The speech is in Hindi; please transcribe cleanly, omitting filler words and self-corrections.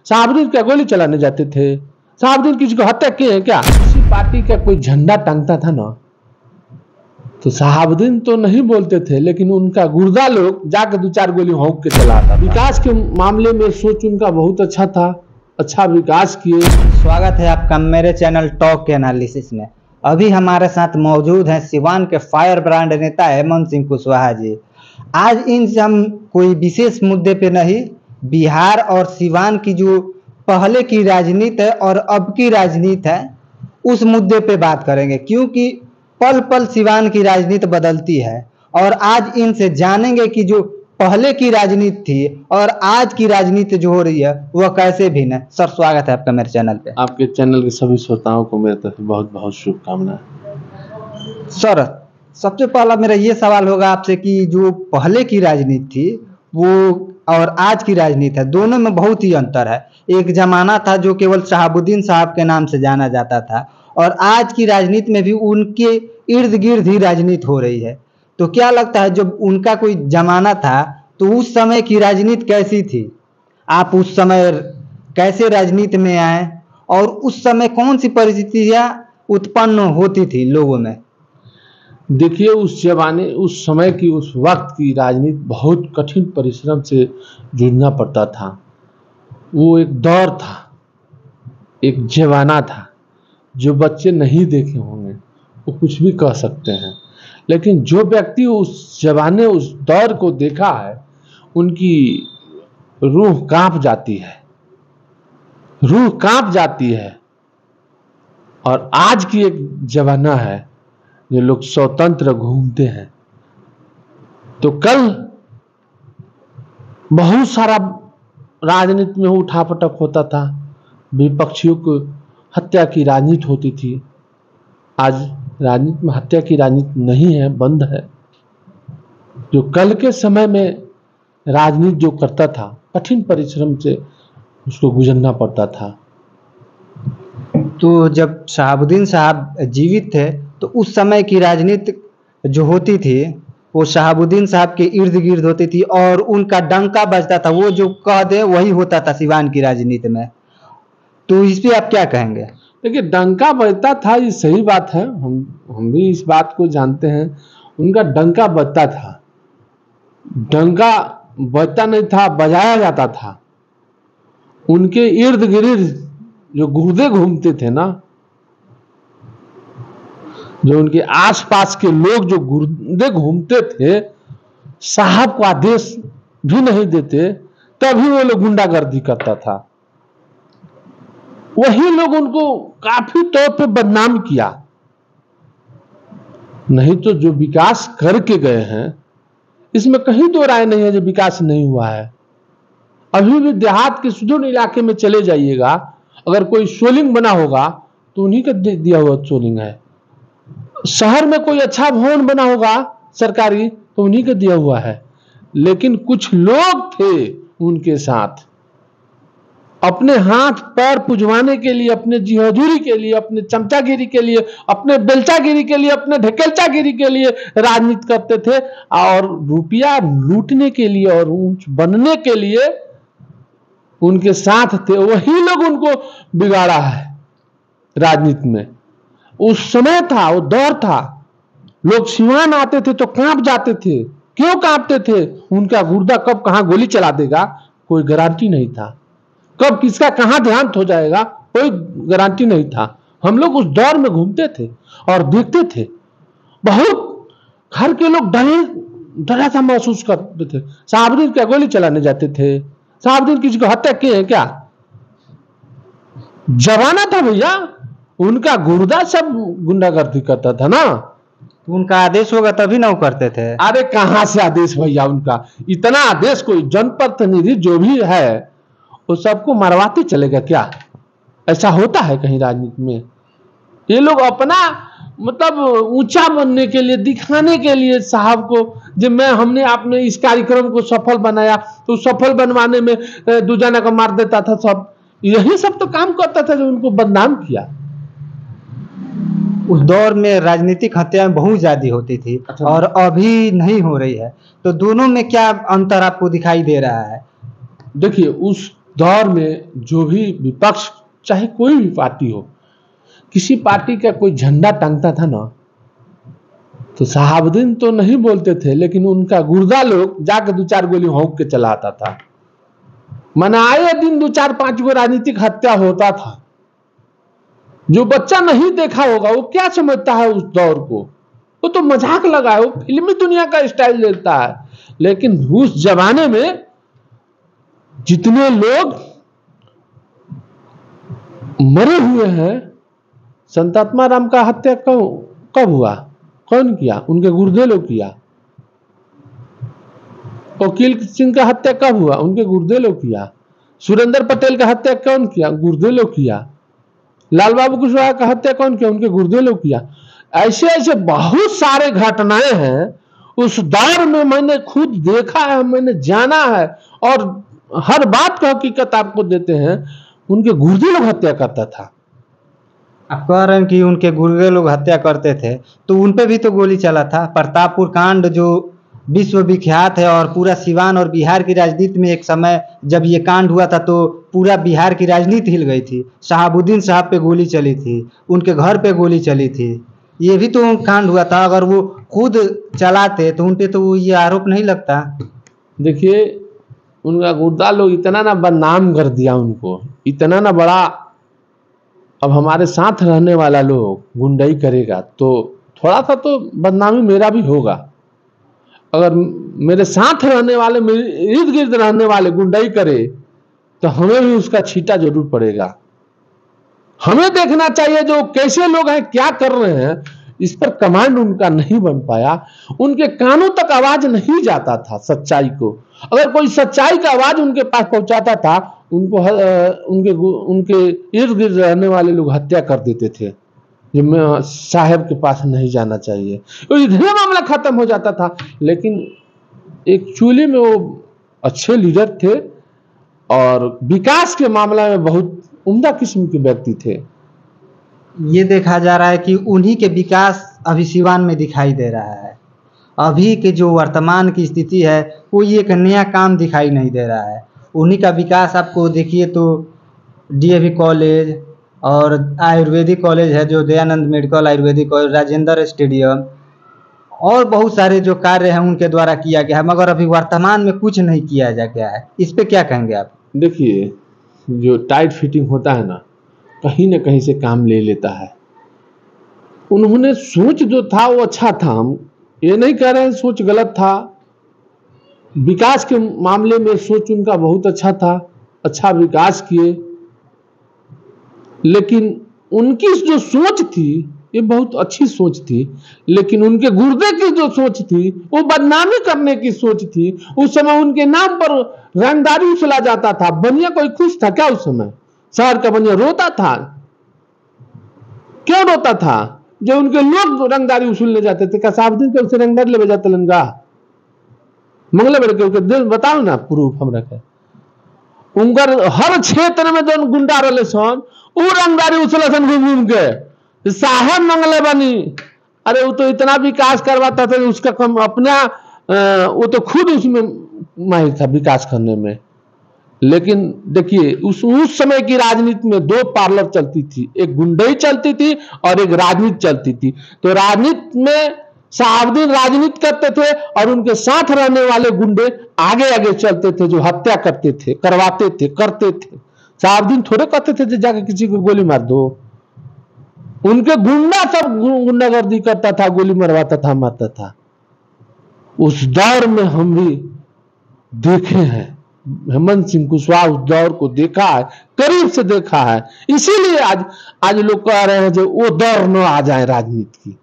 साहबुद्दीन क्या गोली चलाने जाते थे? साहबुद्दीन किसी को हत्या किए हैं क्या? किसी पार्टी का कोई झंडा टांगता था ना, तो साहबुद्दीन तो नहीं बोलते थे, लेकिन उनका गुर्दा लोग जाकर 2-4 गोली हौंक के चलाता। विकास के मामले में सोच उनका बहुत अच्छा था, अच्छा विकास किए। स्वागत है आपका मेरे चैनल टॉक के एनालिसिस में। अभी हमारे साथ मौजूद हैं सिवान के फायर ब्रांड नेता हेमंत सिंह कुशवाहा जी। आज इनसे हम कोई विशेष मुद्दे पे नहीं, बिहार और सिवान की जो पहले की राजनीति है और अब की राजनीति है उस मुद्दे पे बात करेंगे, क्योंकि पल पल सिवान की राजनीति बदलती है। और आज इनसे जानेंगे कि जो पहले की राजनीति थी और आज की राजनीति जो हो रही है वह कैसे भिन्न है। सर, स्वागत है आपका मेरे चैनल पे। आपके चैनल के सभी श्रोताओं को मेरे तरफ से बहुत बहुत शुभकामनाएं। सर, सबसे पहला मेरा ये सवाल होगा आपसे कि जो पहले की राजनीति थी वो और आज की राजनीति है, दोनों में बहुत ही अंतर है। एक जमाना था जो केवल शहाबुद्दीन साहब के नाम से जाना जाता था, और आज की राजनीति में भी उनके इर्द गिर्द ही राजनीति हो रही है। तो क्या लगता है जब उनका कोई जमाना था तो उस समय की राजनीति कैसी थी? आप उस समय कैसे राजनीति में आए और उस समय कौन सी परिस्थितियां उत्पन्न होती थी लोगों में? देखिए, उस समय की, उस वक्त की राजनीति बहुत कठिन परिश्रम से जूझना पड़ता था। वो एक दौर था, एक जमाना था। जो बच्चे नहीं देखे होंगे वो कुछ भी कह सकते हैं, लेकिन जो व्यक्ति उस जमाने, उस दौर को देखा है, उनकी रूह कांप जाती है, रूह कांप जाती है। और आज की एक जमाना है जो लोग स्वतंत्र घूमते हैं। तो कल बहुत सारा राजनीति में उठापटक होता था, विपक्षियों को हत्या की राजनीति होती थी। आज राजनीति में हत्या की राजनीति नहीं है, बंद है। जो कल के समय में राजनीति जो करता था, कठिन परिश्रम से उसको गुजरना पड़ता था। तो जब शहाबुद्दीन साहब जीवित थे तो उस समय की राजनीति जो होती थी वो शहाबुद्दीन साहब के इर्द गिर्द होती थी और उनका डंका बजता था, वो जो कह दे वही होता था सिवान की राजनीति में। तो इस पे आप क्या कहेंगे? देखिए, डंका बजता था, ये सही बात है, हम भी इस बात को जानते हैं। उनका डंका बजता था, डंका बजता नहीं था, बजाया जाता था। उनके इर्द गिर्द जो गुर्दे घूमते थे ना, जो उनके आसपास के लोग जो गुर्दे घूमते थे, साहब को आदेश भी नहीं देते, तभी वो लोग गुंडागर्दी करता था। वही लोग उनको काफी तौर पे बदनाम किया। नहीं तो जो विकास करके गए हैं, इसमें कहीं दो राय नहीं है जो विकास नहीं हुआ है। अभी भी देहात के सुदूर इलाके में चले जाइएगा, अगर कोई सोलिंग बना होगा तो उन्हीं का दिया हुआ सोलिंग है। शहर में कोई अच्छा भवन बना होगा सरकारी तो उन्हीं का दिया हुआ है। लेकिन कुछ लोग थे उनके साथ, अपने हाथ पैर पुजवाने के लिए, अपने जी हजूरी के लिए, अपने चमचागिरी के लिए, अपने बेलचागिरी के लिए, अपने ढकेलचागिरी के लिए राजनीति करते थे, और रुपया लूटने के लिए और ऊंच बनने के लिए उनके साथ थे। वही लोग उनको बिगाड़ा है राजनीति में। उस समय था, वो दौर था, लोग सिवान आते थे तो कांप जाते थे। क्यों कांपते थे? उनका गुर्दा कब कहां गोली चला देगा कोई गारंटी नहीं था, कब किसका कहां देहांत हो जाएगा कोई गारंटी नहीं था। हम लोग उस दौर में घूमते थे और देखते थे। बहुत घर के लोग डरा सा महसूस करते थे। साहबुद्दीन क्या गोली चलाने जाते थे? साहबुद्दीन किसी को हत्या किए हैं क्या? जमाना था भैया, उनका गुर्दा सब गुंडागर्दी करता था ना। तो उनका आदेश होगा तभी ना वो करते थे। अरे कहां से आदेश भैया, उनका इतना आदेश कोई जनप्रतिनिधि जो भी है वो सबको मरवाते चलेगा क्या? ऐसा होता है कहीं राजनीति में? ये लोग अपना मतलब ऊंचा बनने के लिए, दिखाने के लिए साहब को, जब हमने आपने इस कार्यक्रम को सफल बनाया तो सफल बनवाने में दूजना को मार देता था सब। यही सब तो काम करता था जो उनको बदनाम किया। उस दौर में राजनीतिक हत्याएं बहुत ज्यादा होती थी। अच्छा। और अभी नहीं हो रही है, तो दोनों में क्या अंतर आपको दिखाई दे रहा है? देखिए, उस दौर में जो भी विपक्ष, चाहे कोई भी पार्टी हो, किसी पार्टी का कोई झंडा टांगता था ना, तो शहाबुद्दीन तो नहीं बोलते थे, लेकिन उनका गुर्दा लोग जाकर 2-4 गोली हौंक के चला आता था। मनाए दिन 2-4-5 गो राजनीतिक हत्या होता था। जो बच्चा नहीं देखा होगा वो क्या समझता है उस दौर को, वो तो मजाक लगा है, वो फिल्मी दुनिया का स्टाइल लेता है। लेकिन उस जमाने में जितने लोग मरे हुए हैं, संतात्मा राम का हत्या कब हुआ, कौन किया? उनके गुर्दे लोग किया। वकील सिंह का हत्या कब हुआ? उनके गुर्दे लोग किया। सुरेंद्र पटेल का हत्या कौन किया? गुर्दे लोग किया। लाल बाबू कुशवाहा का हत्या कौन किया? उनके गुर्दे लोग किया। ऐसे ऐसे बहुत सारे घटनाएं हैं उस दौर में, मैंने खुद देखा है, मैंने जाना है, और हर बात का हकीकत आपको देते हैं। उनके गुर्दे लोग हत्या करता था। आप कह रहे हैं कि उनके गुर्दे लोग हत्या करते थे, तो उन पे भी तो गोली चला था। प्रतापपुर कांड जो विश्व विख्यात है, और पूरा सिवान और बिहार की राजनीति में एक समय जब ये कांड हुआ था तो पूरा बिहार की राजनीति हिल गई थी। शहाबुद्दीन साहब पे गोली चली थी, उनके घर पे गोली चली थी, ये भी तो कांड हुआ था। अगर वो खुद चलाते तो उन पे तो ये आरोप नहीं लगता। देखिए, उनका गुर्दा लोग इतना ना बदनाम कर दिया उनको, इतना ना बड़ा। अब हमारे साथ रहने वाला लोग गुंडाई करेगा तो थोड़ा सा तो बदनामी मेरा भी होगा। अगर मेरे साथ रहने वाले, मेरे इर्द गिर्द रहने वाले गुंडाई करे तो हमें भी उसका छींटा जरूर पड़ेगा। हमें देखना चाहिए जो कैसे लोग हैं, क्या कर रहे हैं। इस पर कमांड उनका नहीं बन पाया, उनके कानों तक आवाज नहीं जाता था सच्चाई को। अगर कोई सच्चाई का आवाज उनके पास पहुंचाता था, उनको उनके इर्द गिर्द रहने वाले लोग हत्या कर देते थे। जो साहब के पास नहीं जाना चाहिए, तो इधर मामला खत्म हो जाता था। लेकिन एक्चुअली में वो अच्छे लीडर थे और विकास के मामला में बहुत उम्दा किस्म के व्यक्ति थे। ये देखा जा रहा है कि उन्हीं के विकास अभी सिवान में दिखाई दे रहा है। अभी के जो वर्तमान की स्थिति है, कोई एक नया काम दिखाई नहीं दे रहा है। उन्हीं का विकास आपको देखिए तो डीएवी कॉलेज और आयुर्वेदिक कॉलेज है, जो Dayanand medical Ayurvedic college, Rajendra stadium, और बहुत सारे जो कार्य हैं उनके द्वारा किया गया है, मगर अभी वर्तमान में कुछ नहीं किया जा गया है। इस पे क्या कहेंगे आप? देखिए, जो टाइट फिटिंग होता है ना, कहीं ना कहीं से काम ले लेता है। उन्होंने सोच जो था वो अच्छा था, हम ये नहीं कह रहे हैं सोच गलत था। विकास के मामले में सोच उनका बहुत अच्छा था, अच्छा विकास किए। लेकिन उनकी जो सोच थी ये बहुत अच्छी सोच थी, लेकिन उनके गुर्दे की जो सोच थी वो बदनामी करने की सोच थी। उस समय उनके नाम पर रंगदारी उछला जाता था। बनिया कोई खुश था क्या उस समय? शहर का बनिया रोता था। क्यों रोता था? जो उनके लोग रंगदारी उसूलने जाते थे। क्या शहाबुद्दीन के उसे रंगदारी ले जाते लंगा मंगले बेटे के दिल बताओ ना, प्रूफ हम रखे। उनकर हर क्षेत्र में जो गुंडा रहे सन वो रंगदारी उछले सन घूम घूम के साहब मंगले बनी। अरे वो तो इतना विकास करवाता था उसका कम अपना, वो तो खुद उसमें माहिर था विकास करने में। लेकिन देखिए उस समय की राजनीति में 2 पार्लर चलती थी, एक गुंडई चलती थी और एक राजनीति चलती थी। तो राजनीति में शहाबुद्दीन राजनीति करते थे और उनके साथ रहने वाले गुंडे आगे आगे चलते थे, जो हत्या करते थे, करवाते थे, करते थे। शहाबुद्दीन थोड़े कहते थे जो जाके किसी को गोली मार दो। उनके गुंडा सब गुंडागर्दी करता था, गोली मरवाता था, मारता था। उस दौर में हम भी देखे हैं, हेमंत सिंह कुशवाहा उस दौर को देखा है, करीब से देखा है। इसीलिए आज लोग कह रहे हैं जो वो दौर न आ जाए राजनीति की।